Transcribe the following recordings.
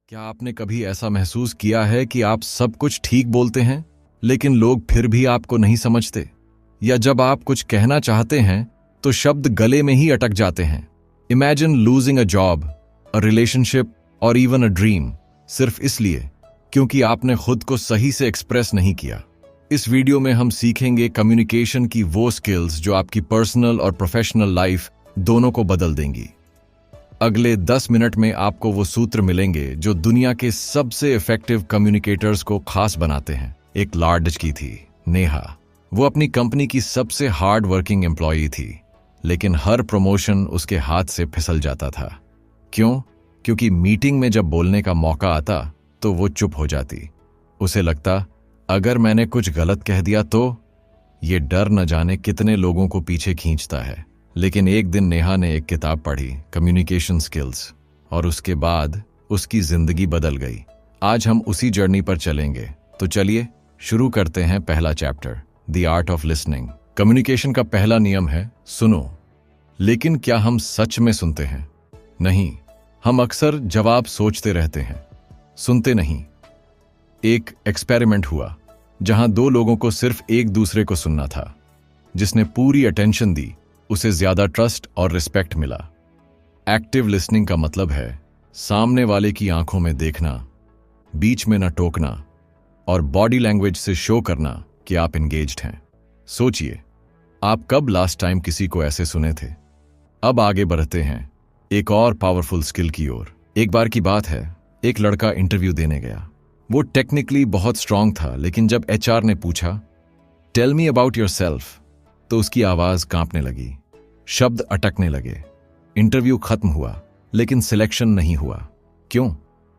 क्या आपने कभी ऐसा महसूस किया है कि आप सब कुछ ठीक बोलते हैं लेकिन लोग फिर भी आपको नहीं समझते? या जब आप कुछ कहना चाहते हैं तो शब्द गले में ही अटक जाते हैं? Imagine losing a job, a relationship और इवन अ ड्रीम, सिर्फ इसलिए क्योंकि आपने खुद को सही से एक्सप्रेस नहीं किया। इस वीडियो में हम सीखेंगे कम्युनिकेशन की वो स्किल्स जो आपकी पर्सनल और प्रोफेशनल लाइफ दोनों को बदल देंगी। अगले 10 मिनट में आपको वो सूत्र मिलेंगे जो दुनिया के सबसे इफेक्टिव कम्युनिकेटर्स को खास बनाते हैं। एक लाड़की थी, नेहा। वो अपनी कंपनी की सबसे हार्ड वर्किंग एम्प्लॉई थी, लेकिन हर प्रमोशन उसके हाथ से फिसल जाता था। क्यों? क्योंकि मीटिंग में जब बोलने का मौका आता तो वो चुप हो जाती। उसे लगता, अगर मैंने कुछ गलत कह दिया तो? ये डर न जाने कितने लोगों को पीछे खींचता है। लेकिन एक दिन नेहा ने एक किताब पढ़ी, कम्युनिकेशन स्किल्स, और उसके बाद उसकी जिंदगी बदल गई। आज हम उसी जर्नी पर चलेंगे। तो चलिए शुरू करते हैं पहला chapter, the art of listening. Communication का पहला नियम है सुनो। लेकिन क्या हम सच में सुनते हैं? नहीं, हम अक्सर जवाब सोचते रहते हैं, सुनते नहीं। एक एक्सपेरिमेंट हुआ जहां दो लोगों को सिर्फ एक दूसरे को सुनना था। जिसने पूरी अटेंशन दी उसे ज्यादा ट्रस्ट और रिस्पेक्ट मिला। एक्टिव लिसनिंग का मतलब है सामने वाले की आंखों में देखना, बीच में न टोकना और बॉडी लैंग्वेज से शो करना कि आप एंगेज्ड हैं। सोचिए, आप कब लास्ट टाइम किसी को ऐसे सुने थे? अब आगे बढ़ते हैं एक और पावरफुल स्किल की ओर। एक बार की बात है, एक लड़का इंटरव्यू देने गया। वो टेक्निकली बहुत स्ट्रांग था, लेकिन जब एचआर ने पूछा, टेल मी अबाउट योरसेल्फ, तो उसकी आवाज कांपने लगी, शब्द अटकने लगे। इंटरव्यू खत्म हुआ, लेकिन सिलेक्शन नहीं हुआ। क्यों?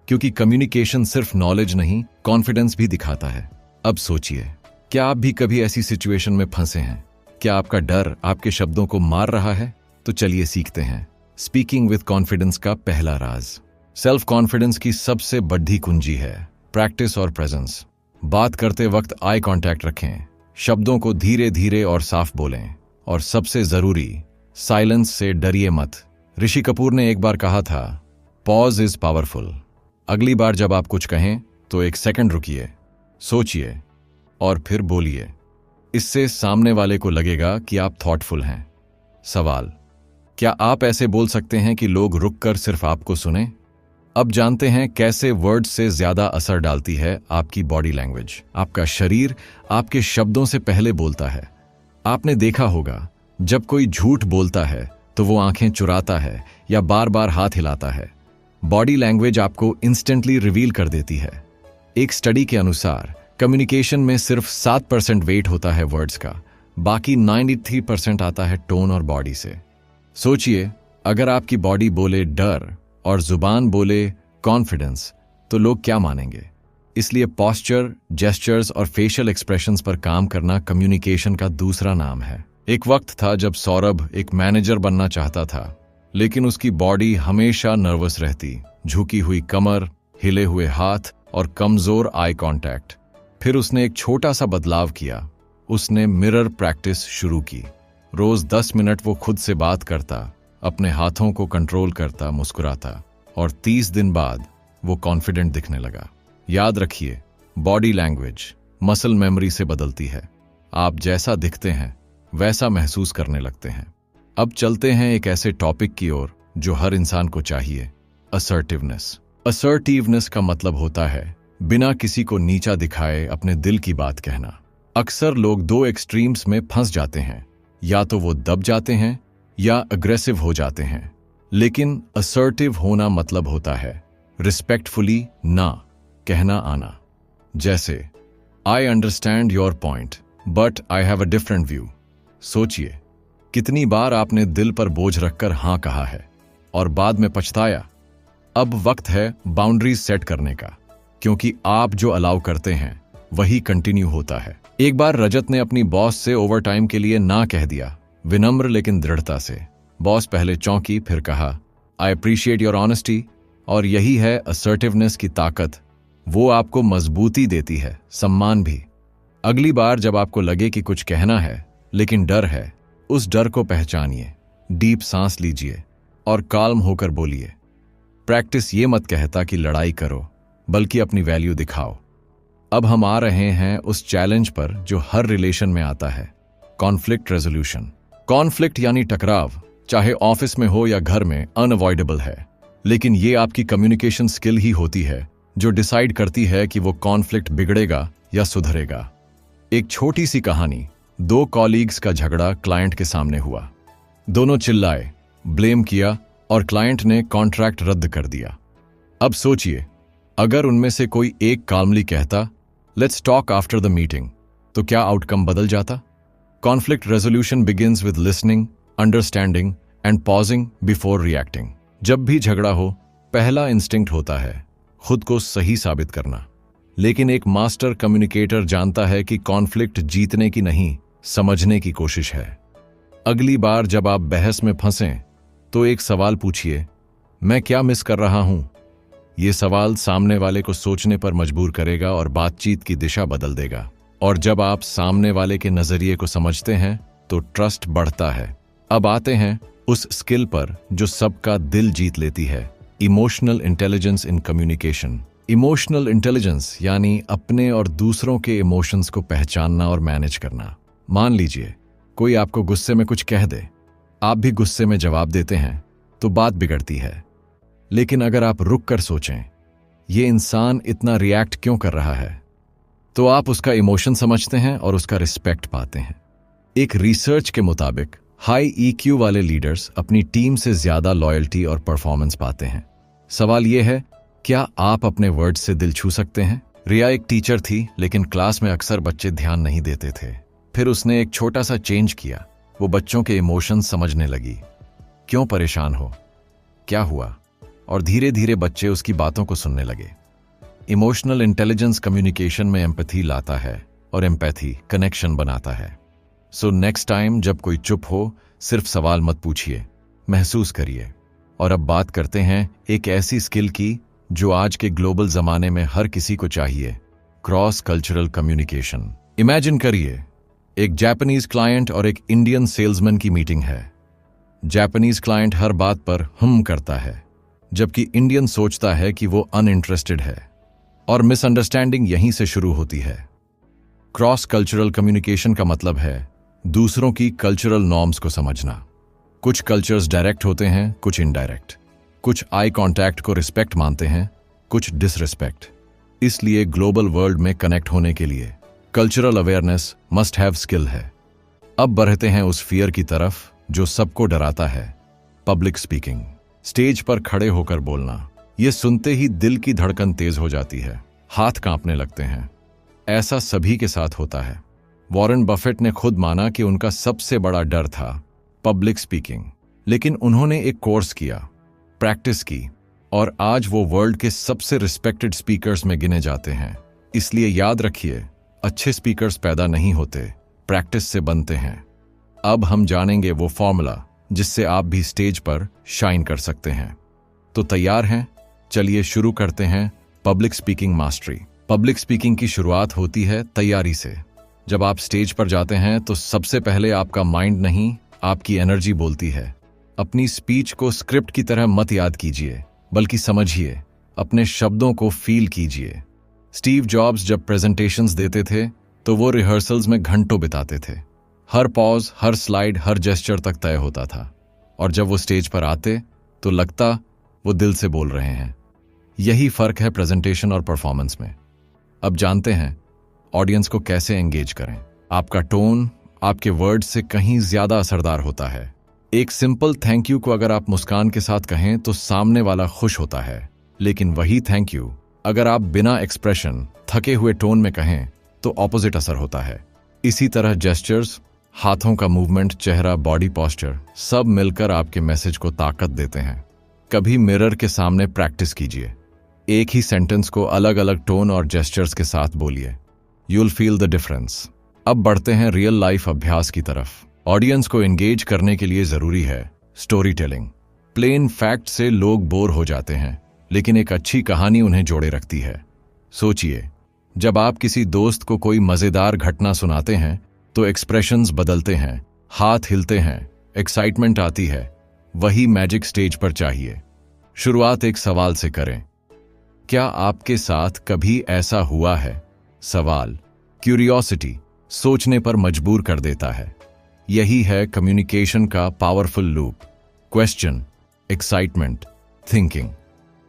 क्योंकि कम्युनिकेशन सिर्फ नॉलेज नहीं, कॉन्फिडेंस भी दिखाता है। अब सोचिए, क्या आप भी कभी ऐसी सिचुएशन में फंसे हैं? क्या आपका डर आपके शब्दों को मार रहा है? तो चलिए सीखते हैं स्पीकिंग विद कॉन्फिडेंस का पहला राज। सेल्फ कॉन्फिडेंस की सबसे बड़ी कुंजी है प्रैक्टिस और प्रेजेंस। बात करते वक्त आई कांटेक्ट रखें, शब्दों को धीरे धीरे और साफ बोलें, और सबसे जरूरी, साइलेंस से डरिए मत। ऋषि कपूर ने एक बार कहा था, पॉज इज पावरफुल। अगली बार जब आप कुछ कहें तो एक सेकंड रुकिए, सोचिए और फिर बोलिए। इससे सामने वाले को लगेगा कि आप थॉटफुल हैं। सवाल, क्या आप ऐसे बोल सकते हैं कि लोग रुककर सिर्फ आपको सुने? अब जानते हैं कैसे वर्ड्स से ज्यादा असर डालती है आपकी बॉडी लैंग्वेज। आपका शरीर आपके शब्दों से पहले बोलता है। आपने देखा होगा, जब कोई झूठ बोलता है तो वो आंखें चुराता है या बार बार हाथ हिलाता है। बॉडी लैंग्वेज आपको इंस्टेंटली रिवील कर देती है। एक स्टडी के अनुसार कम्युनिकेशन में सिर्फ 7% वेट होता है वर्ड्स का, बाकी 93% आता है टोन और बॉडी से। सोचिए, अगर आपकी बॉडी बोले डर और जुबान बोले कॉन्फिडेंस, तो लोग क्या मानेंगे? इसलिए पॉस्चर, जेस्चर्स और फेशियल एक्सप्रेशंस पर काम करना कम्युनिकेशन का दूसरा नाम है। एक वक्त था जब सौरभ एक मैनेजर बनना चाहता था, लेकिन उसकी बॉडी हमेशा नर्वस रहती। झुकी हुई कमर, हिले हुए हाथ और कमजोर आई कांटेक्ट। फिर उसने एक छोटा सा बदलाव किया। उसने मिरर प्रैक्टिस शुरू की। रोज 10 मिनट वो खुद से बात करता, अपने हाथों को कंट्रोल करता, मुस्कुराता, और 30 दिन बाद वो कॉन्फिडेंट दिखने लगा। याद रखिए, बॉडी लैंग्वेज मसल मेमोरी से बदलती है। आप जैसा दिखते हैं वैसा महसूस करने लगते हैं। अब चलते हैं एक ऐसे टॉपिक की ओर जो हर इंसान को चाहिए, असर्टिवनेस। असर्टिवनेस का मतलब होता है बिना किसी को नीचा दिखाए अपने दिल की बात कहना। अक्सर लोग दो एक्सट्रीम्स में फंस जाते हैं, या तो वो दब जाते हैं या अग्रेसिव हो जाते हैं। लेकिन असर्टिव होना मतलब होता है रिस्पेक्टफुली ना कहना आना। जैसे, I understand your point but I have a different view. सोचिए, कितनी बार आपने दिल पर बोझ रखकर हाँ कहा है और बाद में पछताया। अब वक्त है बाउंड्रीज सेट करने का, क्योंकि आप जो अलाउ करते हैं वही कंटिन्यू होता है। एक बार रजत ने अपनी बॉस से ओवरटाइम के लिए ना कह दिया, विनम्र लेकिन दृढ़ता से। बॉस पहले चौंकी, फिर कहा, आई अप्रिशिएट योर ऑनेस्टी। और यही है असर्टिवनेस की ताकत। वो आपको मजबूती देती है, सम्मान भी। अगली बार जब आपको लगे कि कुछ कहना है लेकिन डर है, उस डर को पहचानिए, डीप सांस लीजिए और काल्म होकर बोलिए, प्रैक्टिस ये मत कहता कि लड़ाई करो, बल्कि अपनी वैल्यू दिखाओ। अब हम आ रहे हैं उस चैलेंज पर जो हर रिलेशन में आता है, कॉन्फ्लिक्ट रेजोल्यूशन। कॉन्फ्लिक्ट यानी टकराव, चाहे ऑफिस में हो या घर में, अनअवॉइडेबल है। लेकिन ये आपकी कम्युनिकेशन स्किल ही होती है जो डिसाइड करती है कि वो कॉन्फ्लिक्ट बिगड़ेगा या सुधरेगा। एक छोटी सी कहानी, 2 कॉलीग्स का झगड़ा क्लाइंट के सामने हुआ। दोनों चिल्लाए, ब्लेम किया और क्लाइंट ने कॉन्ट्रैक्ट रद्द कर दिया। अब सोचिए, अगर उनमें से कोई एक काल्मली कहता, let's talk after the meeting, तो क्या आउटकम बदल जाता? Conflict resolution begins with listening, understanding and pausing before reacting. जब भी झगड़ा हो, पहला इंस्टिंक्ट होता है खुद को सही साबित करना। लेकिन एक मास्टर कम्युनिकेटर जानता है कि कॉन्फ्लिक्ट जीतने की नहीं, समझने की कोशिश है। अगली बार जब आप बहस में फंसें तो एक सवाल पूछिए, मैं क्या मिस कर रहा हूं? यह सवाल सामने वाले को सोचने पर मजबूर करेगा और बातचीत की दिशा बदल देगा। और जब आप सामने वाले के नजरिए को समझते हैं तो ट्रस्ट बढ़ता है। अब आते हैं उस स्किल पर जो सबका दिल जीत लेती है, emotional intelligence in communication. Emotional intelligence यानी अपने और दूसरों के इमोशंस को पहचानना और मैनेज करना। मान लीजिए कोई आपको गुस्से में कुछ कह दे, आप भी गुस्से में जवाब देते हैं तो बात बिगड़ती है। लेकिन अगर आप रुक कर सोचें, ये इंसान इतना रिएक्ट क्यों कर रहा है, तो आप उसका इमोशन समझते हैं और उसका रिस्पेक्ट पाते हैं। एक रिसर्च के मुताबिक हाई ईक्यू वाले लीडर्स अपनी टीम से ज्यादा लॉयल्टी और परफॉर्मेंस पाते हैं। सवाल यह है, क्या आप अपने वर्ड से दिल छू सकते हैं? रिया एक टीचर थी, लेकिन क्लास में अक्सर बच्चे ध्यान नहीं देते थे। फिर उसने एक छोटा सा चेंज किया। वो बच्चों के इमोशंस समझने लगी, क्यों परेशान हो, क्या हुआ, और धीरे धीरे बच्चे उसकी बातों को सुनने लगे। इमोशनल इंटेलिजेंस कम्युनिकेशन में एम्पैथी लाता है और एम्पैथी कनेक्शन बनाता है। सो नेक्स्ट टाइम जब कोई चुप हो, सिर्फ सवाल मत पूछिए, महसूस करिए। और अब बात करते हैं एक ऐसी स्किल की जो आज के ग्लोबल जमाने में हर किसी को चाहिए, क्रॉस कल्चरल कम्युनिकेशन। इमेजिन करिए, एक जापानीज क्लाइंट और एक इंडियन सेल्समैन की मीटिंग है। जापानीज क्लाइंट हर बात पर करता है, जबकि इंडियन सोचता है कि वो अनइंटरेस्टेड है, और मिसअंडरस्टैंडिंग यहीं से शुरू होती है। क्रॉस कल्चरल कम्युनिकेशन का मतलब है दूसरों की कल्चरल नॉर्म्स को समझना। कुछ कल्चर्स डायरेक्ट होते हैं, कुछ इनडायरेक्ट। कुछ आई कांटेक्ट को रिस्पेक्ट मानते हैं, कुछ डिसरिस्पेक्ट। इसलिए ग्लोबल वर्ल्ड में कनेक्ट होने के लिए cultural awareness must have skill है। अब बढ़ते हैं उस फियर की तरफ जो सबको डराता है, पब्लिक स्पीकिंग। स्टेज पर खड़े होकर बोलना। ये सुनते ही दिल की धड़कन तेज हो जाती है, हाथ कांपने लगते हैं। ऐसा सभी के साथ होता है। वॉरेन बफेट ने खुद माना कि उनका सबसे बड़ा डर था पब्लिक स्पीकिंग, लेकिन उन्होंने एक कोर्स किया, प्रैक्टिस की, और आज वो वर्ल्ड के सबसे रिस्पेक्टेड स्पीकर्स में गिने जाते हैं। इसलिए याद रखिए, अच्छे स्पीकर्स पैदा नहीं होते, प्रैक्टिस से बनते हैं। अब हम जानेंगे वो फॉर्मूला जिससे आप भी स्टेज पर शाइन कर सकते हैं। तो तैयार हैं? चलिए शुरू करते हैं public speaking mastery. Public speaking की शुरुआत होती है तैयारी से। जब आप स्टेज पर जाते हैं तो सबसे पहले आपका माइंड नहीं, आपकी एनर्जी बोलती है। अपनी स्पीच को स्क्रिप्ट की तरह मत याद कीजिए, बल्कि समझिए, अपने शब्दों को फील कीजिए। स्टीव जॉब्स जब प्रेजेंटेशंस देते थे तो वो रिहर्सल्स में घंटों बिताते थे। हर पॉज, हर स्लाइड, हर जेस्चर तक तय होता था, और जब वो स्टेज पर आते तो लगता वो दिल से बोल रहे हैं। यही फर्क है प्रेजेंटेशन और परफॉर्मेंस में। अब जानते हैं ऑडियंस को कैसे एंगेज करें। आपका टोन आपके वर्ड्स से कहीं ज्यादा असरदार होता है। एक सिंपल थैंक यू को अगर आप मुस्कान के साथ कहें तो सामने वाला खुश होता है, लेकिन वही थैंक यू अगर आप बिना एक्सप्रेशन, थके हुए टोन में कहें तो ऑपोजिट असर होता है। इसी तरह जेस्चर्स, हाथों का मूवमेंट, चेहरा, बॉडी पोस्चर, सब मिलकर आपके मैसेज को ताकत देते हैं। कभी मिरर के सामने प्रैक्टिस कीजिए, एक ही सेंटेंस को अलग अलग टोन और जेस्चर्स के साथ बोलिए। You'll feel the difference. अब बढ़ते हैं रियल लाइफ अभ्यास की तरफ। ऑडियंस को एंगेज करने के लिए जरूरी है स्टोरी टेलिंग। प्लेन फैक्ट से लोग बोर हो जाते हैं, लेकिन एक अच्छी कहानी उन्हें जोड़े रखती है। सोचिए, जब आप किसी दोस्त को कोई मजेदार घटना सुनाते हैं तो एक्सप्रेशंस बदलते हैं, हाथ हिलते हैं, एक्साइटमेंट आती है। वही मैजिक स्टेज पर चाहिए। शुरुआत एक सवाल से करें। क्या आपके साथ कभी ऐसा हुआ है? सवाल क्यूरियोसिटी सोचने पर मजबूर कर देता है। यही है कम्युनिकेशन का powerful loop. Question, excitement, thinking.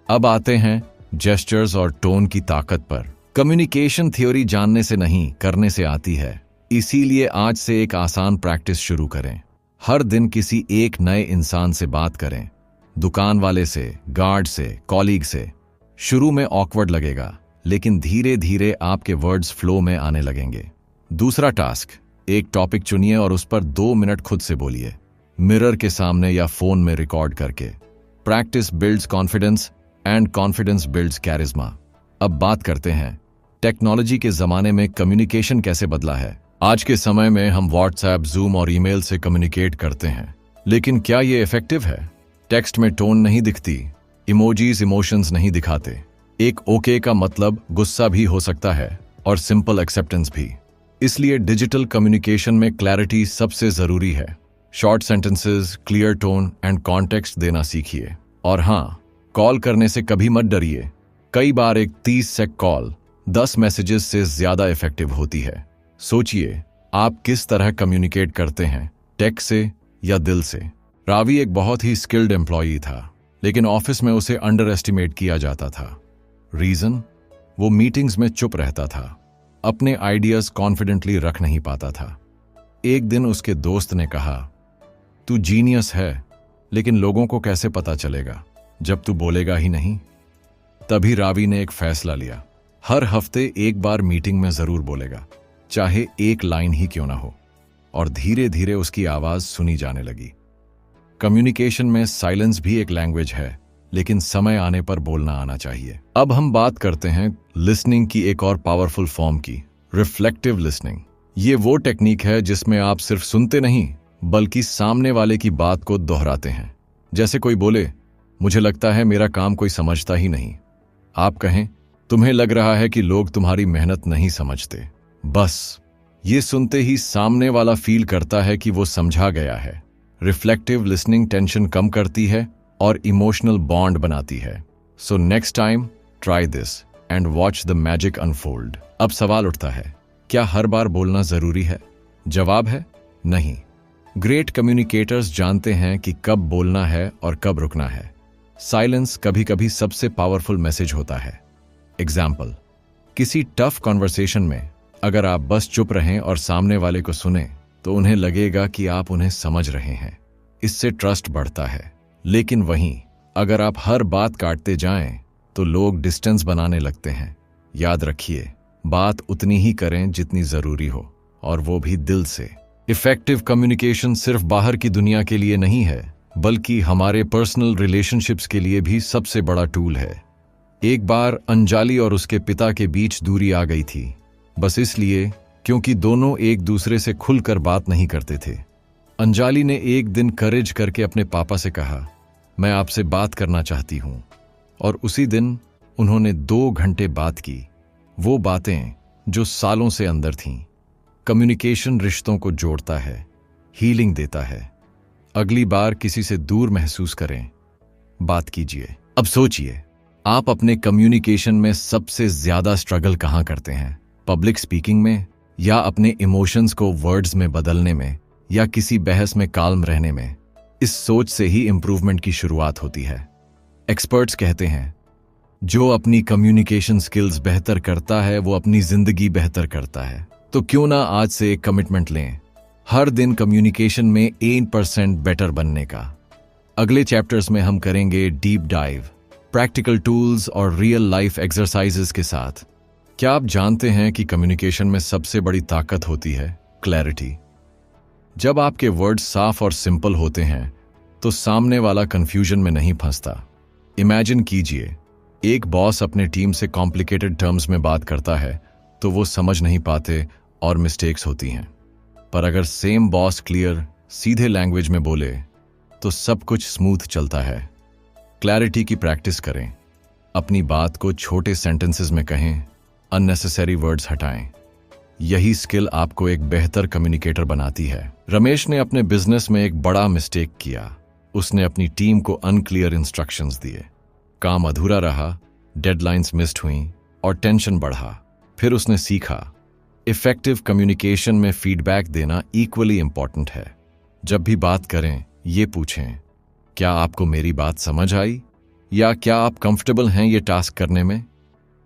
अब आते हैं जेस्चर्स और टोन की ताकत पर। कम्युनिकेशन थ्योरी जानने से नहीं, करने से आती है। इसीलिए आज से एक आसान प्रैक्टिस शुरू करें। हर दिन किसी एक नए इंसान से बात करें। दुकान वाले से, गार्ड से, कॉलीग से। शुरू में ऑकवर्ड लगेगा, लेकिन धीरे धीरे आपके वर्ड्स फ्लो में आने लगेंगे। दूसरा टास्क, एक टॉपिक चुनिए और उस पर 2 मिनट खुद से बोलिए, मिरर के सामने या फोन में रिकॉर्ड करके। Practice builds confidence and confidence builds charisma. अब बात करते हैं टेक्नोलॉजी के जमाने में कम्युनिकेशन कैसे बदला है। आज के समय में हम व्हाट्सएप, जूम और ईमेल से कम्युनिकेट करते हैं, लेकिन क्या ये इफेक्टिव है? टेक्स्ट में टोन नहीं दिखती, इमोजीज इमोशंस नहीं दिखाते। एक ओके का मतलब गुस्सा भी हो सकता है और सिंपल एक्सेप्टेंस भी। इसलिए डिजिटल कम्युनिकेशन में क्लैरिटी सबसे जरूरी है। Short sentences, clear tone and context देना सीखिए। और हाँ, कॉल करने से कभी मत डरिए। कई बार एक 30 सेकंड कॉल 10 मैसेजेस से ज्यादा इफेक्टिव होती है। सोचिए, आप किस तरह कम्युनिकेट करते हैं, टेक्स्ट से या दिल से? रावी एक बहुत ही स्किल्ड एम्प्लॉई था, लेकिन ऑफिस में उसे अंडर एस्टिमेट किया जाता था। रीजन? वो मीटिंग्स में चुप रहता था, अपने आइडियाज कॉन्फिडेंटली रख नहीं पाता था। एक दिन उसके दोस्त ने कहा, तू जीनियस है, लेकिन लोगों को कैसे पता चलेगा जब तू बोलेगा ही नहीं? तभी रावी ने एक फैसला लिया, हर हफ्ते एक बार मीटिंग में जरूर बोलेगा, चाहे एक लाइन ही क्यों ना हो। और धीरे धीरे उसकी आवाज सुनी जाने लगी। कम्युनिकेशन में साइलेंस भी एक लैंग्वेज है, लेकिन समय आने पर बोलना आना चाहिए। अब हम बात करते हैं लिसनिंग की एक और पावरफुल फॉर्म की, रिफ्लेक्टिव लिसनिंग। ये वो टेक्निक है जिसमें आप सिर्फ सुनते नहीं, बल्कि सामने वाले की बात को दोहराते हैं। जैसे कोई बोले, मुझे लगता है मेरा काम कोई समझता ही नहीं। आप कहें, तुम्हें लग रहा है कि लोग तुम्हारी मेहनत नहीं समझते। बस ये सुनते ही सामने वाला फील करता है कि वो समझा गया है। रिफ्लेक्टिव लिसनिंग टेंशन कम करती है और इमोशनल बॉन्ड बनाती है। So next time try this and watch the magic unfold. अब सवाल उठता है, क्या हर बार बोलना जरूरी है? जवाब है नहीं। ग्रेट कम्युनिकेटर्स जानते हैं कि कब बोलना है और कब रुकना है। साइलेंस कभी कभी सबसे पावरफुल मैसेज होता है। एग्जाम्पल, किसी टफ कॉन्वर्सेशन में अगर आप बस चुप रहें और सामने वाले को सुने, तो उन्हें लगेगा कि आप उन्हें समझ रहे हैं। इससे ट्रस्ट बढ़ता है। लेकिन वहीं अगर आप हर बात काटते जाएं, तो लोग डिस्टेंस बनाने लगते हैं। याद रखिए, बात उतनी ही करें जितनी जरूरी हो, और वो भी दिल से। इफेक्टिव कम्युनिकेशन सिर्फ बाहर की दुनिया के लिए नहीं है, बल्कि हमारे पर्सनल रिलेशनशिप्स के लिए भी सबसे बड़ा टूल है। एक बार अंजलि और उसके पिता के बीच दूरी आ गई थी, बस इसलिए क्योंकि दोनों एक दूसरे से खुलकर बात नहीं करते थे। अंजलि ने एक दिन करेज करके अपने पापा से कहा, मैं आपसे बात करना चाहती हूं। और उसी दिन उन्होंने 2 घंटे बात की, वो बातें जो सालों से अंदर थीं। कम्युनिकेशन रिश्तों को जोड़ता है, हीलिंग देता है। अगली बार किसी से दूर महसूस करें, बात कीजिए। अब सोचिए, आप अपने कम्युनिकेशन में सबसे ज्यादा स्ट्रगल कहां करते हैं? पब्लिक स्पीकिंग में, या अपने इमोशंस को वर्ड्स में बदलने में, या किसी बहस में काल्म रहने में? इस सोच से ही इंप्रूवमेंट की शुरुआत होती है। एक्सपर्ट्स कहते हैं, जो अपनी कम्युनिकेशन स्किल्स बेहतर करता है, वो अपनी जिंदगी बेहतर करता है। तो क्यों ना आज से एक कमिटमेंट लें, हर दिन कम्युनिकेशन में 1% बेटर बनने का। अगले चैप्टर्स में हम करेंगे डीप डाइव, प्रैक्टिकल टूल्स और रियल लाइफ एक्सरसाइजेस के साथ। क्या आप जानते हैं कि कम्युनिकेशन में सबसे बड़ी ताकत होती है क्लैरिटी? जब आपके वर्ड्स साफ और सिंपल होते हैं, तो सामने वाला कंफ्यूजन में नहीं फंसता। इमेजिन कीजिए, एक बॉस अपने टीम से कॉम्प्लिकेटेड टर्म्स में बात करता है, तो वो समझ नहीं पाते और मिस्टेक्स होती हैं। पर अगर सेम बॉस क्लियर, सीधे लैंग्वेज में बोले, तो सब कुछ स्मूथ चलता है। क्लैरिटी की प्रैक्टिस करें, अपनी बात को छोटे सेंटेंसेस में कहें, अननेसेसरी वर्ड्स हटाएं। यही स्किल आपको एक बेहतर कम्युनिकेटर बनाती है। रमेश ने अपने बिजनेस में एक बड़ा मिस्टेक किया। उसने अपनी टीम को अनक्लियर इंस्ट्रक्शंस दिए। काम अधूरा रहा, डेडलाइंस मिस्ड हुई और टेंशन बढ़ा। फिर उसने सीखा, इफेक्टिव कम्युनिकेशन में फीडबैक देना इक्वली इंपॉर्टेंट है। जब भी बात करें, ये पूछें, क्या आपको मेरी बात समझ आई, या क्या आप कंफर्टेबल हैं ये टास्क करने में।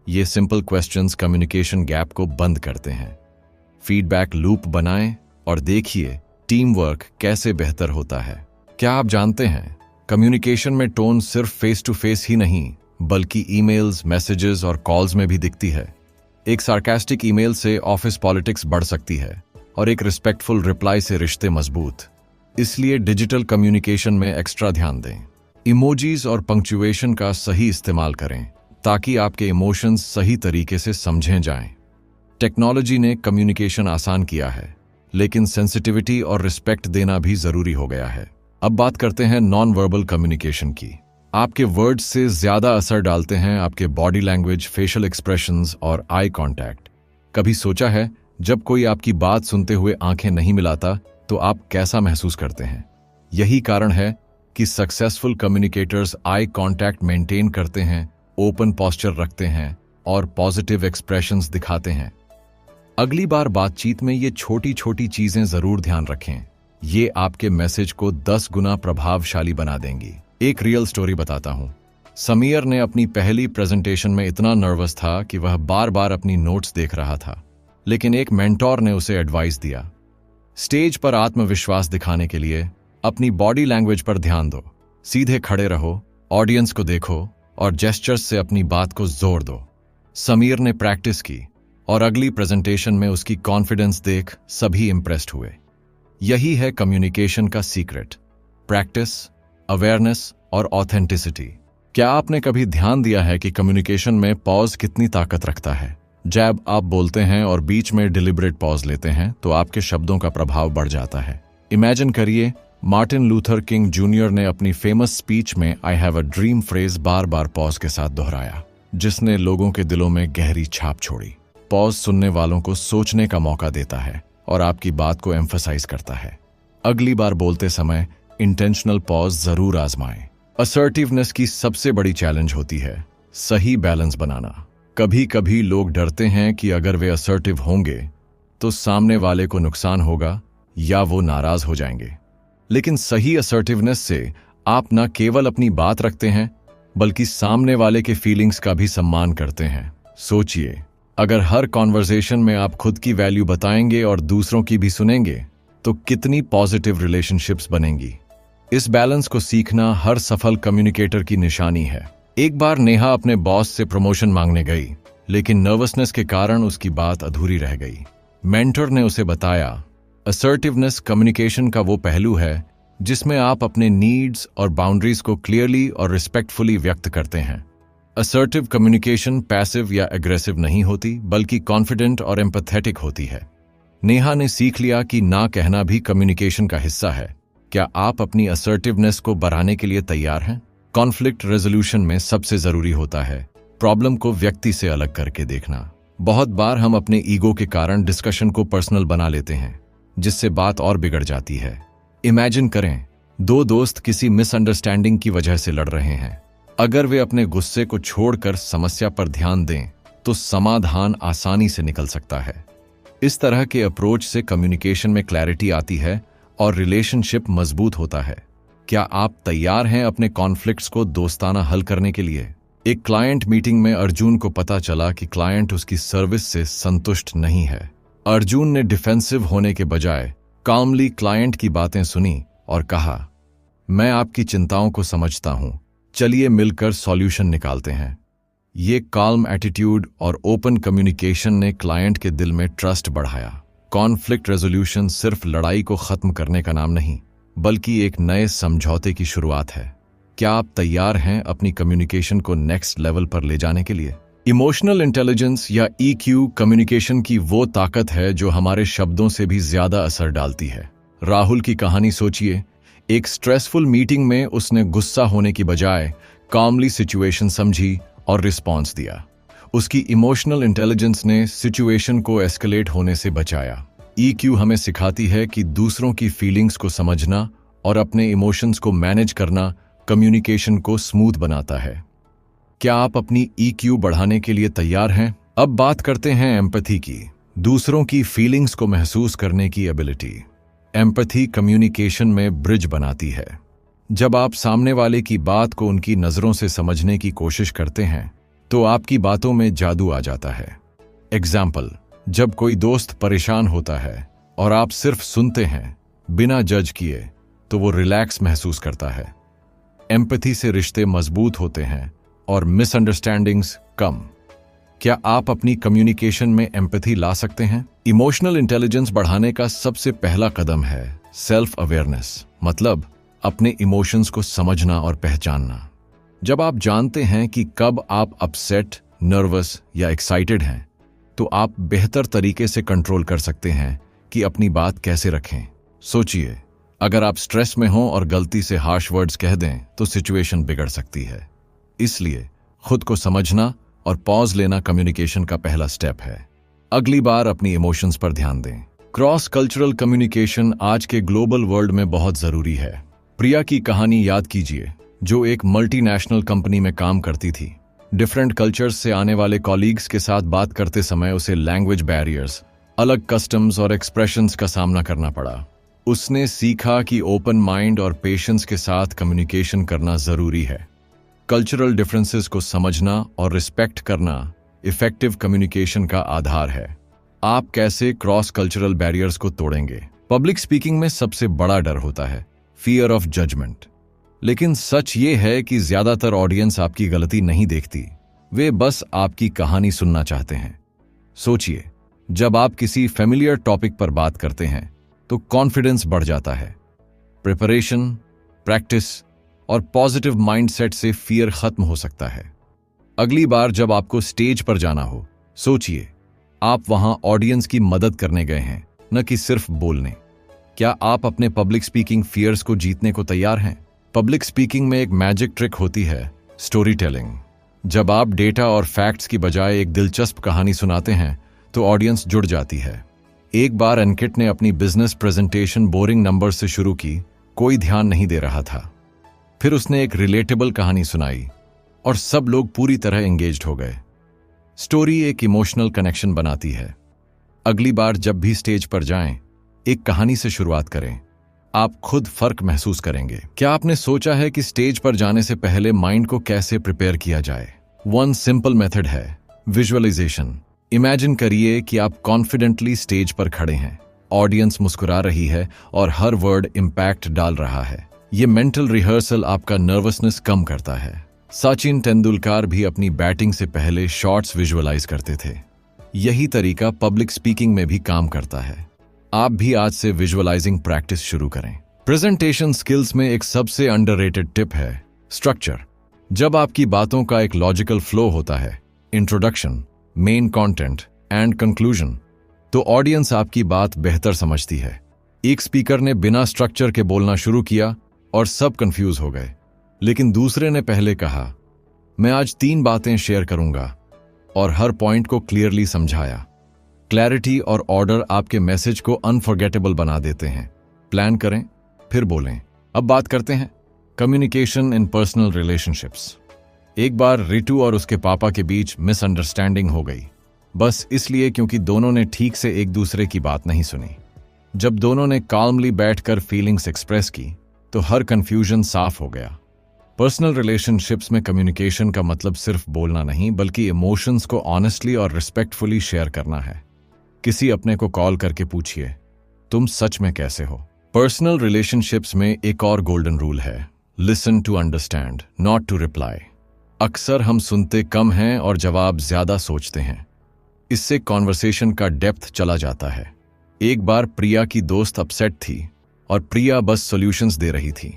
ये सिंपल क्वेश्चंस कम्युनिकेशन गैप को बंद करते हैं। फीडबैक लूप बनाएं और देखिए टीम वर्क कैसे बेहतर होता है। क्या आप जानते हैं, कम्युनिकेशन में टोन सिर्फ फेस टू फेस ही नहीं, बल्कि ईमेल्स, मैसेजेस और कॉल्स में भी दिखती है। एक सार्कास्टिक ईमेल से ऑफिस पॉलिटिक्स बढ़ सकती है और एक रिस्पेक्टफुल रिप्लाई से रिश्ते मजबूत। इसलिए डिजिटल कम्युनिकेशन में एक्स्ट्रा ध्यान दें। इमोजीज और पंक्चुएशन का सही इस्तेमाल करें ताकि आपके इमोशंस सही तरीके से समझे जाएं। टेक्नोलॉजी ने कम्युनिकेशन आसान किया है, लेकिन सेंसिटिविटी और रिस्पेक्ट देना भी जरूरी हो गया है। अब बात करते हैं नॉन वर्बल कम्युनिकेशन की। आपके वर्ड्स से ज्यादा असर डालते हैं आपके बॉडी लैंग्वेज, फेशियल एक्सप्रेशंस और आई कांटेक्ट। कभी सोचा है, जब कोई आपकी बात सुनते हुए आंखें नहीं मिलाता तो आप कैसा महसूस करते हैं? यही कारण है कि successful communicators eye contact maintain करते हैं, ओपन पोस्चर रखते हैं और पॉजिटिव एक्सप्रेशंस दिखाते हैं। अगली बार बातचीत में ये छोटी छोटी चीजें जरूर ध्यान रखें। ये आपके मैसेज को 10 गुना प्रभावशाली बना देंगी। एक रियल स्टोरी बताता हूं। समीर ने अपनी पहली प्रेजेंटेशन में इतना नर्वस था कि वह बार बार अपनी नोट्स देख रहा था, लेकिन एक मेंटोर ने उसे एडवाइस दिया, स्टेज पर आत्मविश्वास दिखाने के लिए अपनी बॉडी लैंग्वेज पर ध्यान दो, सीधे खड़े रहो, ऑडियंस को देखो और जेस्चर्स से अपनी बात को जोर दो। समीर ने प्रैक्टिस की और अगली प्रेजेंटेशन में उसकी कॉन्फिडेंस देख सभी इंप्रेस्ड हुए। यही है कम्युनिकेशन का सीक्रेट, प्रैक्टिस, अवेयरनेस और ऑथेंटिसिटी। क्या आपने कभी ध्यान दिया है कि कम्युनिकेशन में पॉज कितनी ताकत रखता है? जब आप बोलते हैं और बीच में डिलिबरेट पॉज लेते हैं तो आपके शब्दों का प्रभाव बढ़ जाता है। इमेजिन करिए, मार्टिन लूथर किंग जूनियर ने अपनी फेमस स्पीच में I have a dream phrase bar bar pause के साथ दोहराया, जिसने लोगों के दिलों में गहरी छाप छोड़ी। पॉज सुनने वालों को सोचने का मौका देता है और आपकी बात को एम्फसाइज करता है। अगली बार बोलते समय इंटेंशनल पॉज जरूर आजमाएं। असर्टिवनेस की सबसे बड़ी चैलेंज होती है सही बैलेंस बनाना। कभी कभी लोग डरते हैं कि अगर वे असर्टिव होंगे तो सामने वाले को नुकसान होगा या वो नाराज हो जाएंगे। लेकिन सही असर्टिवनेस से आप न केवल अपनी बात रखते हैं, बल्कि सामने वाले के फीलिंग्स का भी सम्मान करते हैं। सोचिए, अगर हर कॉन्वर्सेशन में आप खुद की वैल्यू बताएंगे और दूसरों की भी सुनेंगे तो कितनी पॉजिटिव रिलेशनशिप्स बनेंगी। इस बैलेंस को सीखना हर सफल कम्युनिकेटर की निशानी है। एक बार नेहा अपने बॉस से प्रमोशन मांगने गई, लेकिन नर्वसनेस के कारण उसकी बात अधूरी रह गई। मेंटर ने उसे बताया, असर्टिवनेस कम्युनिकेशन का वो पहलू है जिसमें आप अपने नीड्स और बाउंड्रीज को क्लियरली और रिस्पेक्टफुली व्यक्त करते हैं। असर्टिव कम्युनिकेशन पैसिव या एग्रेसिव नहीं होती, बल्कि कॉन्फिडेंट और एम्पैथेटिक होती है। नेहा ने सीख लिया कि ना कहना भी कम्युनिकेशन का हिस्सा है। क्या आप अपनी असर्टिवनेस को बढ़ाने के लिए तैयार हैं? कॉन्फ्लिक्ट रेजोल्यूशन में सबसे जरूरी होता है प्रॉब्लम को व्यक्ति से अलग करके देखना। बहुत बार हम अपने ईगो के कारण डिस्कशन को पर्सनल बना लेते हैं, जिससे बात और बिगड़ जाती है। इमेजिन करें, दो दोस्त किसी मिसअंडरस्टैंडिंग की वजह से लड़ रहे हैं। अगर वे अपने गुस्से को छोड़कर समस्या पर ध्यान दें तो समाधान आसानी से निकल सकता है। इस तरह के अप्रोच से कम्युनिकेशन में क्लैरिटी आती है और रिलेशनशिप मजबूत होता है। क्या आप तैयार हैं अपने कॉन्फ्लिक्ट्स को दोस्ताना हल करने के लिए? एक क्लाइंट मीटिंग में अर्जुन को पता चला कि क्लाइंट उसकी सर्विस से संतुष्ट नहीं है। अर्जुन ने डिफेंसिव होने के बजाय कामली क्लाइंट की बातें सुनी और कहा, मैं आपकी चिंताओं को समझता हूं, चलिए मिलकर सॉल्यूशन निकालते हैं। ये काल्म एटीट्यूड और ओपन कम्युनिकेशन ने क्लाइंट के दिल में ट्रस्ट बढ़ाया। कॉन्फ्लिक्ट रेजोल्यूशन सिर्फ लड़ाई को खत्म करने का नाम नहीं, बल्कि एक नए समझौते की शुरुआत है। क्या आप तैयार हैं अपनी कम्युनिकेशन को नेक्स्ट लेवल पर ले जाने के लिए? इमोशनल इंटेलिजेंस या EQ कम्युनिकेशन की वो ताकत है जो हमारे शब्दों से भी ज्यादा असर डालती है। राहुल की कहानी सोचिए। एक स्ट्रेसफुल मीटिंग में उसने गुस्सा होने की बजाय कामली सिचुएशन समझी और रिस्पॉन्स दिया। उसकी इमोशनल इंटेलिजेंस ने सिचुएशन को एस्केलेट होने से बचाया। EQ हमें सिखाती है कि दूसरों की फीलिंग्स को समझना और अपने इमोशंस को मैनेज करना कम्युनिकेशन को स्मूथ बनाता है। क्या आप अपनी EQ बढ़ाने के लिए तैयार हैं? अब बात करते हैं एम्पैथी की, दूसरों की फीलिंग्स को महसूस करने की एबिलिटी। एम्पैथी कम्युनिकेशन में ब्रिज बनाती है। जब आप सामने वाले की बात को उनकी नज़रों से समझने की कोशिश करते हैं तो आपकी बातों में जादू आ जाता है। एग्जाम्पल, जब कोई दोस्त परेशान होता है और आप सिर्फ सुनते हैं बिना जज किए तो वो रिलैक्स महसूस करता है। एम्पैथी से रिश्ते मजबूत होते हैं और मिसअंडरस्टैंडिंग्स कम। क्या आप अपनी कम्युनिकेशन में एम्पैथी ला सकते हैं? इमोशनल इंटेलिजेंस बढ़ाने का सबसे पहला कदम है सेल्फ अवेयरनेस, मतलब अपने इमोशंस को समझना और पहचानना। जब आप जानते हैं कि कब आप अपसेट, नर्वस या एक्साइटेड हैं, तो आप बेहतर तरीके से कंट्रोल कर सकते हैं कि अपनी बात कैसे रखें। सोचिए, अगर आप स्ट्रेस में हों और गलती से हार्श वर्ड्स कह दें तो सिचुएशन बिगड़ सकती है। इसलिए खुद को समझना और पॉज लेना कम्युनिकेशन का पहला स्टेप है। अगली बार अपनी इमोशंस पर ध्यान दें। क्रॉस कल्चरल कम्युनिकेशन आज के ग्लोबल वर्ल्ड में बहुत जरूरी है। प्रिया की कहानी याद कीजिए, जो एक मल्टीनेशनल कंपनी में काम करती थी। डिफरेंट कल्चर्स से आने वाले कॉलीग्स के साथ बात करते समय उसे लैंग्वेज बैरियर्स, अलग कस्टम्स और एक्सप्रेशंस का सामना करना पड़ा। उसने सीखा कि ओपन माइंड और पेशेंस के साथ कम्युनिकेशन करना जरूरी है। कल्चरल डिफरेंसेस को समझना और रिस्पेक्ट करना इफेक्टिव कम्युनिकेशन का आधार है। आप कैसे क्रॉस कल्चरल बैरियर्स को तोड़ेंगे? पब्लिक स्पीकिंग में सबसे बड़ा डर होता है फियर ऑफ जजमेंट। लेकिन सच ये है कि ज्यादातर ऑडियंस आपकी गलती नहीं देखती, वे बस आपकी कहानी सुनना चाहते हैं। सोचिए, जब आप किसी फेमिलियर टॉपिक पर बात करते हैं तो कॉन्फिडेंस बढ़ जाता है। प्रिपरेशन, प्रैक्टिस और पॉजिटिव माइंडसेट से फियर खत्म हो सकता है। अगली बार जब आपको स्टेज पर जाना हो, सोचिए आप वहां ऑडियंस की मदद करने गए हैं, न कि सिर्फ बोलने। क्या आप अपने पब्लिक स्पीकिंग फियर्स को जीतने को तैयार हैं? पब्लिक स्पीकिंग में एक मैजिक ट्रिक होती है, स्टोरी टेलिंग। जब आप डेटा और फैक्ट्स की बजाय एक दिलचस्प कहानी सुनाते हैं तो ऑडियंस जुड़ जाती है। एक बार एनकिट ने अपनी बिजनेस प्रेजेंटेशन बोरिंग नंबर से शुरू की, कोई ध्यान नहीं दे रहा था। फिर उसने एक रिलेटेबल कहानी सुनाई और सब लोग पूरी तरह एंगेज्ड हो गए। स्टोरी एक इमोशनल कनेक्शन बनाती है। अगली बार जब भी स्टेज पर जाएं, एक कहानी से शुरुआत करें। आप खुद फर्क महसूस करेंगे। क्या आपने सोचा है कि स्टेज पर जाने से पहले माइंड को कैसे प्रिपेयर किया जाए? वन सिंपल मेथड है विजुअलाइजेशन। इमेजिन करिए कि आप कॉन्फिडेंटली स्टेज पर खड़े हैं, ऑडियंस मुस्कुरा रही है और हर वर्ड इम्पैक्ट डाल रहा है। ये मेंटल रिहर्सल आपका नर्वसनेस कम करता है। सचिन तेंदुलकर भी अपनी बैटिंग से पहले शॉट्स विजुअलाइज करते थे। यही तरीका पब्लिक स्पीकिंग में भी काम करता है। आप भी आज से विजुअलाइजिंग प्रैक्टिस शुरू करें। प्रेजेंटेशन स्किल्स में एक सबसे अंडररेटेड टिप है स्ट्रक्चर। जब आपकी बातों का एक लॉजिकल फ्लो होता है, introduction, main content and conclusion, तो ऑडियंस आपकी बात बेहतर समझती है। एक स्पीकर ने बिना स्ट्रक्चर के बोलना शुरू किया और सब कंफ्यूज हो गए, लेकिन दूसरे ने पहले कहा, मैं आज 3 बातें शेयर करूंगा, और हर पॉइंट को क्लियरली समझाया। क्लैरिटी और ऑर्डर आपके मैसेज को अनफॉरगेटेबल बना देते हैं। प्लान करें, फिर बोलें। अब बात करते हैं कम्युनिकेशन इन पर्सनल रिलेशनशिप्स। एक बार रितु और उसके पापा के बीच मिसअंडरस्टैंडिंग हो गई, बस इसलिए क्योंकि दोनों ने ठीक से एक दूसरे की बात नहीं सुनी। जब दोनों ने काल्मली बैठकर फीलिंग्स एक्सप्रेस की तो हर कंफ्यूजन साफ हो गया। पर्सनल रिलेशनशिप्स में कम्युनिकेशन का मतलब सिर्फ बोलना नहीं, बल्कि इमोशंस को ऑनेस्टली और रिस्पेक्टफुली शेयर करना है। किसी अपने को कॉल करके पूछिए, तुम सच में कैसे हो? पर्सनल रिलेशनशिप्स में एक और गोल्डन रूल है, listen to understand, not to reply. अक्सर हम सुनते कम हैं और जवाब ज्यादा सोचते हैं। इससे कॉन्वर्सेशन का डेप्थ चला जाता है। एक बार प्रिया की दोस्त अपसेट थी और प्रिया बस सॉल्यूशंस दे रही थी,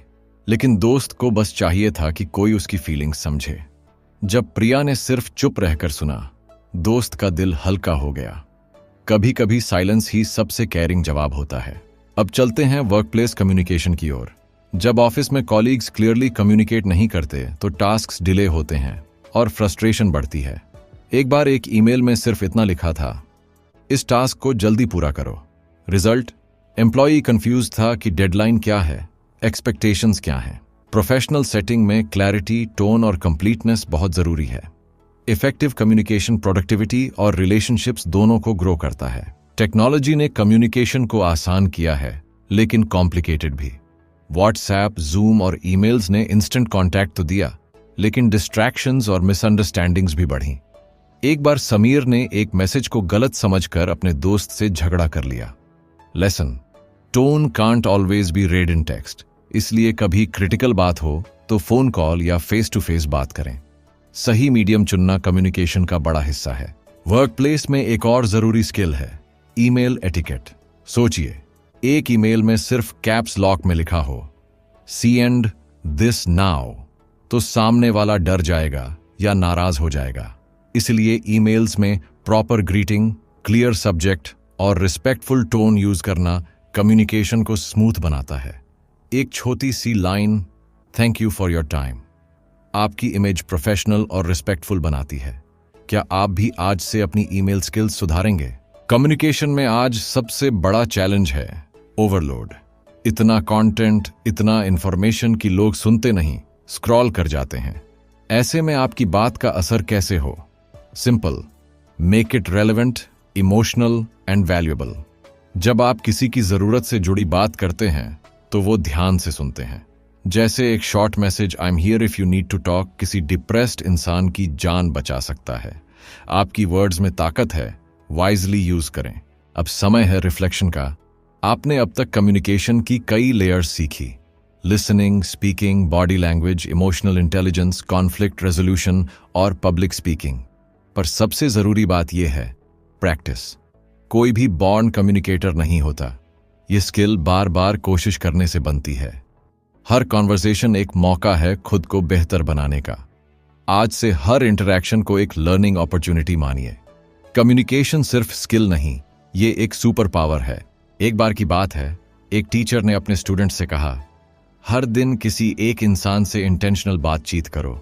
लेकिन दोस्त को बस चाहिए था कि कोई उसकी फीलिंग्स समझे। जब प्रिया ने सिर्फ चुप रहकर सुना, दोस्त का दिल हल्का हो गया। कभी कभी साइलेंस ही सबसे केयरिंग जवाब होता है। अब चलते हैं वर्कप्लेस कम्युनिकेशन की ओर। जब ऑफिस में कॉलीग्स क्लियरली कम्युनिकेट नहीं करते तो टास्क्स डिले होते हैं और फ्रस्ट्रेशन बढ़ती है। एक बार एक ईमेल में सिर्फ इतना लिखा था, इस टास्क को जल्दी पूरा करो। रिजल्ट, एम्प्लॉई कंफ्यूज था कि डेडलाइन क्या है, एक्सपेक्टेशंस क्या हैं। प्रोफेशनल सेटिंग में क्लैरिटी, टोन और कंप्लीटनेस बहुत जरूरी है। इफेक्टिव कम्युनिकेशन प्रोडक्टिविटी और रिलेशनशिप्स दोनों को ग्रो करता है। टेक्नोलॉजी ने कम्युनिकेशन को आसान किया है, लेकिन कॉम्प्लिकेटेड भी। व्हाट्सएप, जूम और ईमेल्स ने इंस्टेंट कांटेक्ट तो दिया, लेकिन डिस्ट्रैक्शंस और मिसअंडरस्टैंडिंग्स भी बढ़ी। एक बार समीर ने एक मैसेज को गलत समझकर अपने दोस्त से झगड़ा कर लिया। Lesson: tone can't always be red in text, इसलिए कभी क्रिटिकल बात हो तो फोन कॉल या फेस टू फेस बात करें। सही मीडियम चुनना कम्युनिकेशन का बड़ा हिस्सा है। वर्कप्लेस में एक और जरूरी स्किल है ईमेल एटिकेट। सोचिए, एक ईमेल में सिर्फ कैप्स लॉक में लिखा हो सेंड दिस नाउ, तो सामने वाला डर जाएगा या नाराज हो जाएगा। इसलिए ईमेल्स में प्रॉपर ग्रीटिंग, क्लियर सब्जेक्ट और रिस्पेक्टफुल टोन यूज करना कम्युनिकेशन को स्मूथ बनाता है। एक छोटी सी line, thank you for your time, आपकी इमेज प्रोफेशनल और रिस्पेक्टफुल बनाती है। क्या आप भी आज से अपनी ईमेल स्किल्स सुधारेंगे? कम्युनिकेशन में आज सबसे बड़ा चैलेंज है ओवरलोड। इतना कंटेंट, इतना इंफॉर्मेशन कि लोग सुनते नहीं, स्क्रॉल कर जाते हैं। ऐसे में आपकी बात का असर कैसे हो? Simple: make it relevant, emotional and valuable. जब आप किसी की जरूरत से जुड़ी बात करते हैं तो वो ध्यान से सुनते हैं। जैसे एक short message, I am here if you need to talk, किसी डिप्रेस्ड इंसान की जान बचा सकता है। आपकी वर्ड्स में ताकत है, वाइजली यूज करें। अब समय है रिफ्लेक्शन का। आपने अब तक कम्युनिकेशन की कई लेयर्स सीखी: listening, speaking, body language, emotional intelligence, conflict resolution और पब्लिक स्पीकिंग। पर सबसे जरूरी बात यह है प्रैक्टिस। कोई भी बॉर्न कम्युनिकेटर नहीं होता। यह स्किल बार बार कोशिश करने से बनती है। हर कॉन्वर्सेशन एक मौका है खुद को बेहतर बनाने का। आज से हर इंटरैक्शन को एक लर्निंग अपॉर्चुनिटी मानिए। कम्युनिकेशन सिर्फ स्किल नहीं, ये एक सुपर पावर है। एक बार की बात है, एक टीचर ने अपने स्टूडेंट से कहा, हर दिन किसी एक इंसान से इंटेंशनल बातचीत करो।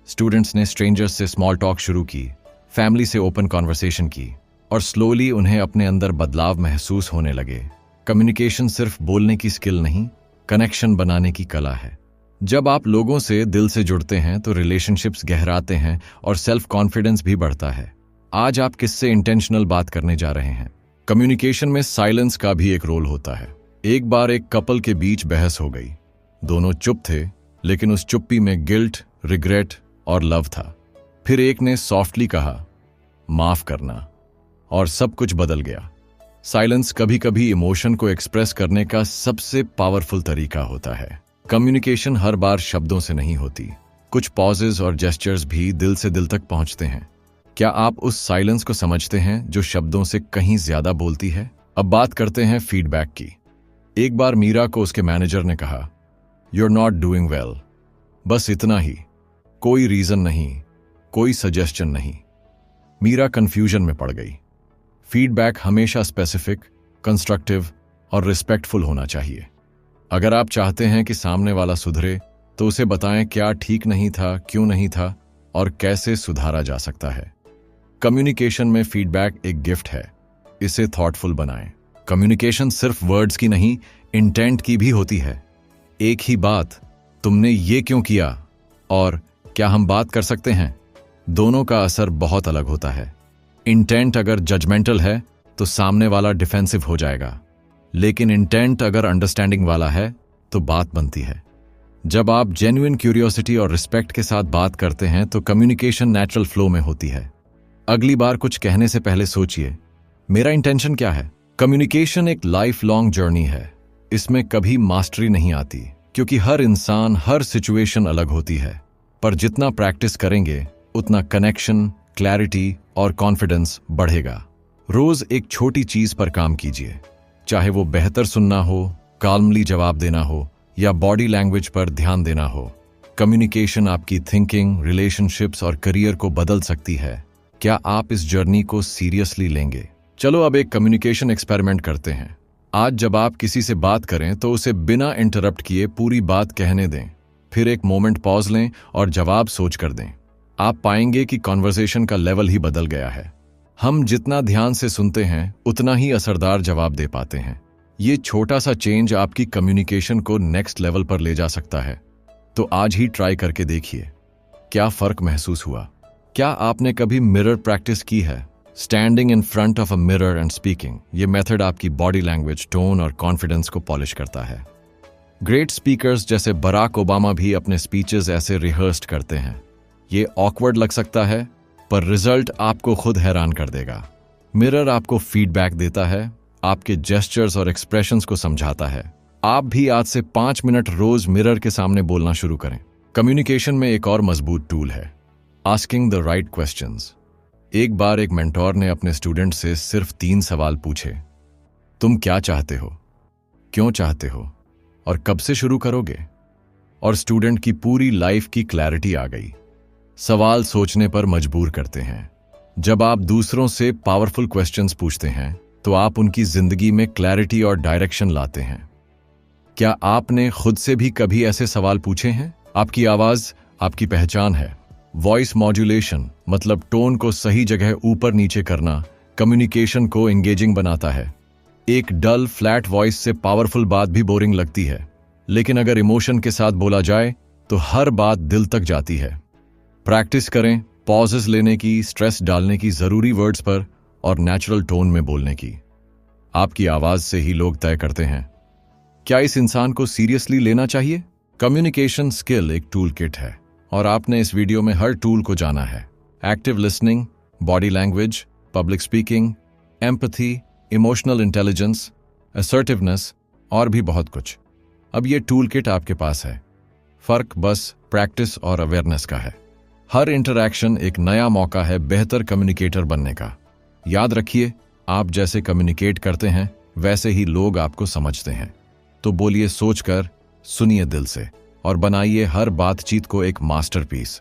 स्टूडेंट्स ने स्ट्रेंजर्स से स्मॉल टॉक शुरू की, फैमिली से ओपन कॉन्वर्सेशन की, और स्लोली उन्हें अपने अंदर बदलाव महसूस होने लगे। कम्युनिकेशन सिर्फ बोलने की स्किल नहीं, कनेक्शन बनाने की कला है। जब आप लोगों से दिल से जुड़ते हैं तो रिलेशनशिप्स गहराते हैं और सेल्फ कॉन्फिडेंस भी बढ़ता है। आज आप किससे इंटेंशनल बात करने जा रहे हैं? कम्युनिकेशन में साइलेंस का भी एक रोल होता है। एक बार एक कपल के बीच बहस हो गई। दोनों चुप थे, लेकिन उस चुप्पी में गिल्ट, रिग्रेट और लव था। फिर एक ने सॉफ्टली कहा, माफ करना, और सब कुछ बदल गया। साइलेंस कभी कभी इमोशन को एक्सप्रेस करने का सबसे पावरफुल तरीका होता है। कम्युनिकेशन हर बार शब्दों से नहीं होती। कुछ पॉजेज और जेस्चर्स भी दिल से दिल तक पहुंचते हैं। क्या आप उस साइलेंस को समझते हैं जो शब्दों से कहीं ज्यादा बोलती है? अब बात करते हैं फीडबैक की। एक बार मीरा को उसके मैनेजर ने कहा, you are not doing well. बस इतना ही, कोई रीजन नहीं, कोई सजेशन नहीं। मीरा कंफ्यूजन में पड़ गई। फीडबैक हमेशा स्पेसिफिक, कंस्ट्रक्टिव और रिस्पेक्टफुल होना चाहिए। अगर आप चाहते हैं कि सामने वाला सुधरे, तो उसे बताएं क्या ठीक नहीं था, क्यों नहीं था और कैसे सुधारा जा सकता है। कम्युनिकेशन में फीडबैक एक गिफ्ट है, इसे थॉटफुल बनाएं। कम्युनिकेशन सिर्फ वर्ड्स की नहीं, इंटेंट की भी होती है। एक ही बात, तुमने ये क्यों किया और क्या हम बात कर सकते हैं, दोनों का असर बहुत अलग होता है। इंटेंट अगर जजमेंटल है तो सामने वाला डिफेंसिव हो जाएगा, लेकिन इंटेंट अगर अंडरस्टैंडिंग वाला है तो बात बनती है। जब आप जेन्युइन क्यूरियोसिटी और रिस्पेक्ट के साथ बात करते हैं तो कम्युनिकेशन नेचुरल फ्लो में होती है। अगली बार कुछ कहने से पहले सोचिए, मेरा इंटेंशन क्या है? कम्युनिकेशन एक लाइफ लॉन्ग जर्नी है। इसमें कभी मास्टरी नहीं आती, क्योंकि हर इंसान, हर सिचुएशन अलग होती है। पर जितना प्रैक्टिस करेंगे उतना कनेक्शन, क्लैरिटी और कॉन्फिडेंस बढ़ेगा। रोज एक छोटी चीज पर काम कीजिए, चाहे वो बेहतर सुनना हो, काल्मली जवाब देना हो या बॉडी लैंग्वेज पर ध्यान देना हो। कम्युनिकेशन आपकी थिंकिंग, रिलेशनशिप्स और करियर को बदल सकती है। क्या आप इस जर्नी को सीरियसली लेंगे? चलो अब एक कम्युनिकेशन एक्सपेरिमेंट करते हैं। आज जब आप किसी से बात करें तो उसे बिना इंटरप्ट किए पूरी बात कहने दें। फिर एक मोमेंट पॉज लें और जवाब सोच कर दें। आप पाएंगे कि कॉन्वर्सेशन का लेवल ही बदल गया है। हम जितना ध्यान से सुनते हैं उतना ही असरदार जवाब दे पाते हैं। ये छोटा सा चेंज आपकी कम्युनिकेशन को नेक्स्ट लेवल पर ले जा सकता है। तो आज ही ट्राई करके देखिए, क्या फर्क महसूस हुआ। क्या आपने कभी मिरर प्रैक्टिस की है? Standing in front of a mirror and speaking, ये मेथड आपकी बॉडी लैंग्वेज, टोन और कॉन्फिडेंस को पॉलिश करता है। ग्रेट स्पीकर्स जैसे बराक ओबामा भी अपने स्पीचेस ऐसे रिहर्स्ड करते हैं। ये ऑकवर्ड लग सकता है, पर रिजल्ट आपको खुद हैरान कर देगा। मिरर आपको फीडबैक देता है, आपके जेस्चर्स और एक्सप्रेशंस को समझाता है। आप भी आज से 5 मिनट रोज मिरर के सामने बोलना शुरू करें। कम्युनिकेशन में एक और मजबूत टूल है, आस्किंग द राइट क्वेश्चंस। एक बार एक मेंटोर ने अपने स्टूडेंट से सिर्फ 3 सवाल पूछे। तुम क्या चाहते हो, क्यों चाहते हो और कब से शुरू करोगे? और स्टूडेंट की पूरी लाइफ की क्लैरिटी आ गई। सवाल सोचने पर मजबूर करते हैं। जब आप दूसरों से पावरफुल क्वेश्चंस पूछते हैं तो आप उनकी जिंदगी में क्लैरिटी और डायरेक्शन लाते हैं। क्या आपने खुद से भी कभी ऐसे सवाल पूछे हैं? आपकी आवाज आपकी पहचान है। वॉइस मॉड्यूलेशन मतलब टोन को सही जगह ऊपर नीचे करना कम्युनिकेशन को एंगेजिंग बनाता है। एक डल फ्लैट वॉइस से पावरफुल बात भी बोरिंग लगती है, लेकिन अगर इमोशन के साथ बोला जाए तो हर बात दिल तक जाती है। प्रैक्टिस करें पॉजेस लेने की, स्ट्रेस डालने की, जरूरी वर्ड्स पर और नेचुरल टोन में बोलने की। आपकी आवाज से ही लोग तय करते हैं क्या इस इंसान को सीरियसली लेना चाहिए। कम्युनिकेशन स्किल एक टूल किट है और आपने इस वीडियो में हर टूल को जाना है। Active listening, body language, public speaking, empathy, emotional intelligence, assertiveness और भी बहुत कुछ। अब ये टूल किट आपके पास है। फर्क बस प्रैक्टिस और अवेयरनेस का है। हर इंटरैक्शन एक नया मौका है बेहतर कम्युनिकेटर बनने का। याद रखिए, आप जैसे कम्युनिकेट करते हैं वैसे ही लोग आपको समझते हैं। तो बोलिए सोचकर, सुनिए दिल से और बनाइए हर बातचीत को एक मास्टरपीस।